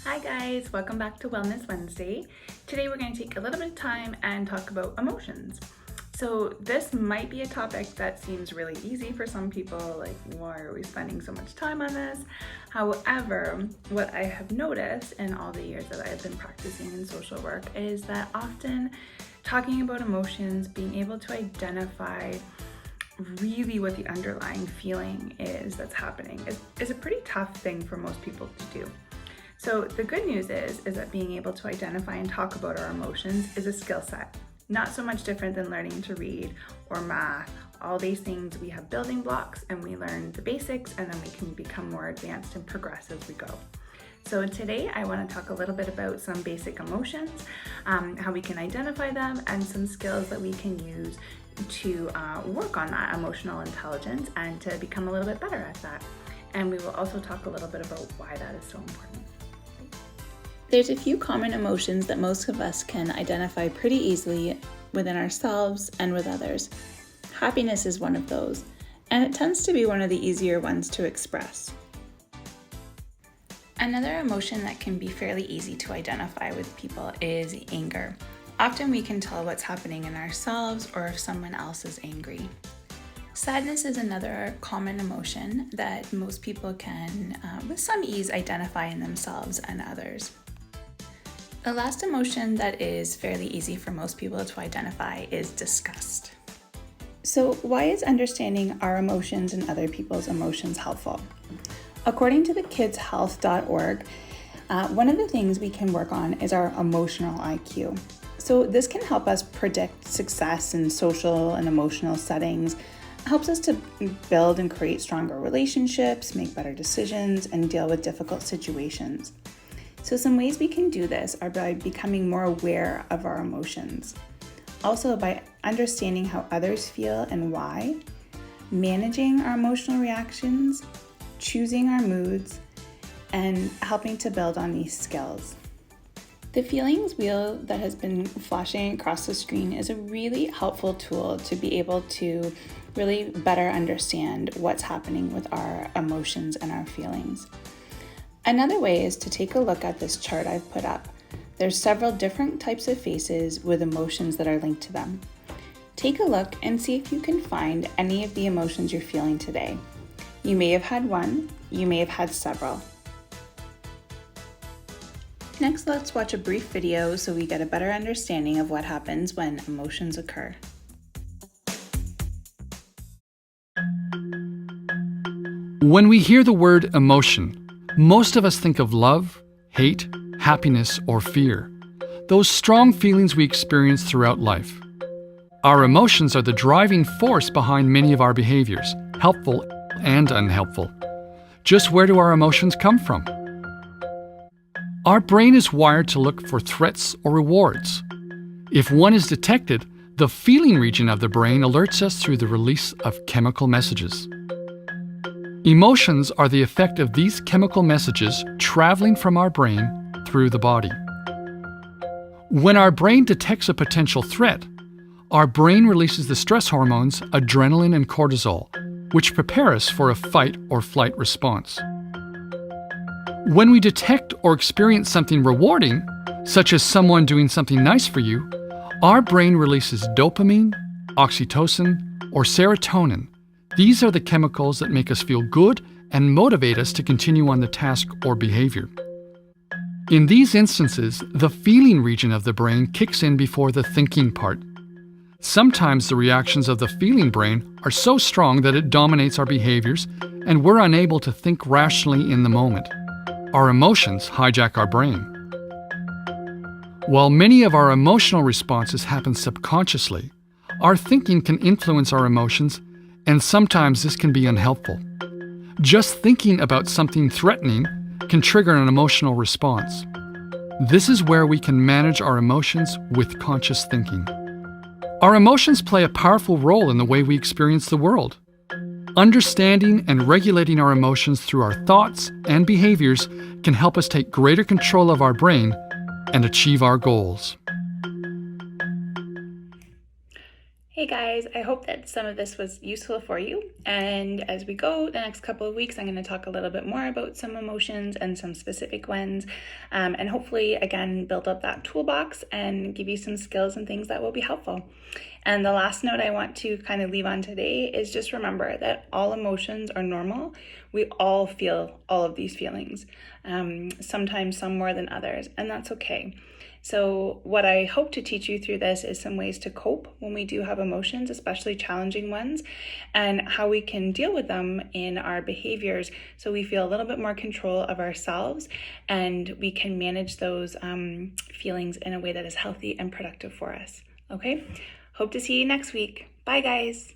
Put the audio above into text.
Hi guys, welcome back to Wellness Wednesday. Today we're going to take a little bit of time and talk about emotions. So this might be a topic that seems really easy for some people, like why are we spending so much time on this? However, what I have noticed in all the years that I've been practicing in social work is that often talking about emotions, being able to identify really what the underlying feeling is that's happening is a pretty tough thing for most people to do. So the good news is that being able to identify and talk about our emotions is a skill set. Not so much different than learning to read or math. All these things, we have building blocks and we learn the basics, and then we can become more advanced and progress as we go. So today I want to talk a little bit about some basic emotions, how we can identify them, and some skills that we can use to work on that emotional intelligence and to become a little bit better at that. And we will also talk a little bit about why that is so important. There's a few common emotions that most of us can identify pretty easily within ourselves and with others. Happiness is one of those, and it tends to be one of the easier ones to express. Another emotion that can be fairly easy to identify with people is anger. Often we can tell what's happening in ourselves or if someone else is angry. Sadness is another common emotion that most people can, with some ease, identify in themselves and others. The last emotion that is fairly easy for most people to identify is disgust. So why is understanding our emotions and other people's emotions helpful? According to the kidshealth.org, one of the things we can work on is our emotional IQ. So this can help us predict success in social and emotional settings, helps us to build and create stronger relationships, make better decisions, and deal with difficult situations. So some ways we can do this are by becoming more aware of our emotions. Also by understanding how others feel and why, managing our emotional reactions, choosing our moods, and helping to build on these skills. The feelings wheel that has been flashing across the screen is a really helpful tool to be able to really better understand what's happening with our emotions and our feelings. Another way is to take a look at this chart I've put up. There's several different types of faces with emotions that are linked to them. Take a look and see if you can find any of the emotions you're feeling today. You may have had one, you may have had several. Next, let's watch a brief video so we get a better understanding of what happens when emotions occur. When we hear the word emotion, most of us think of love, hate, happiness, or fear. Those strong feelings we experience throughout life. Our emotions are the driving force behind many of our behaviors, helpful and unhelpful. Just where do our emotions come from? Our brain is wired to look for threats or rewards. If one is detected, the feeling region of the brain alerts us through the release of chemical messages. Emotions are the effect of these chemical messages traveling from our brain through the body. When our brain detects a potential threat, our brain releases the stress hormones adrenaline and cortisol, which prepare us for a fight or flight response. When we detect or experience something rewarding, such as someone doing something nice for you, our brain releases dopamine, oxytocin, or serotonin. These are the chemicals that make us feel good and motivate us to continue on the task or behavior. In these instances, the feeling region of the brain kicks in before the thinking part. Sometimes the reactions of the feeling brain are so strong that it dominates our behaviors and we're unable to think rationally in the moment. Our emotions hijack our brain. While many of our emotional responses happen subconsciously, our thinking can influence our emotions, and sometimes this can be unhelpful. Just thinking about something threatening can trigger an emotional response. This is where we can manage our emotions with conscious thinking. Our emotions play a powerful role in the way we experience the world. Understanding and regulating our emotions through our thoughts and behaviors can help us take greater control of our brain and achieve our goals. Hey guys, I hope that some of this was useful for you. And as we go the next couple of weeks, I'm going to talk a little bit more about some emotions and some specific ones, and hopefully, again, build up that toolbox and give you some skills and things that will be helpful. And the last note I want to kind of leave on today is just remember that all emotions are normal. We all feel all of these feelings, sometimes some more than others, and that's okay. So what I hope to teach you through this is some ways to cope when we do have emotions, especially challenging ones, and how we can deal with them in our behaviors so we feel a little bit more control of ourselves and we can manage those feelings in a way that is healthy and productive for us. Okay? Hope to see you next week. Bye, guys.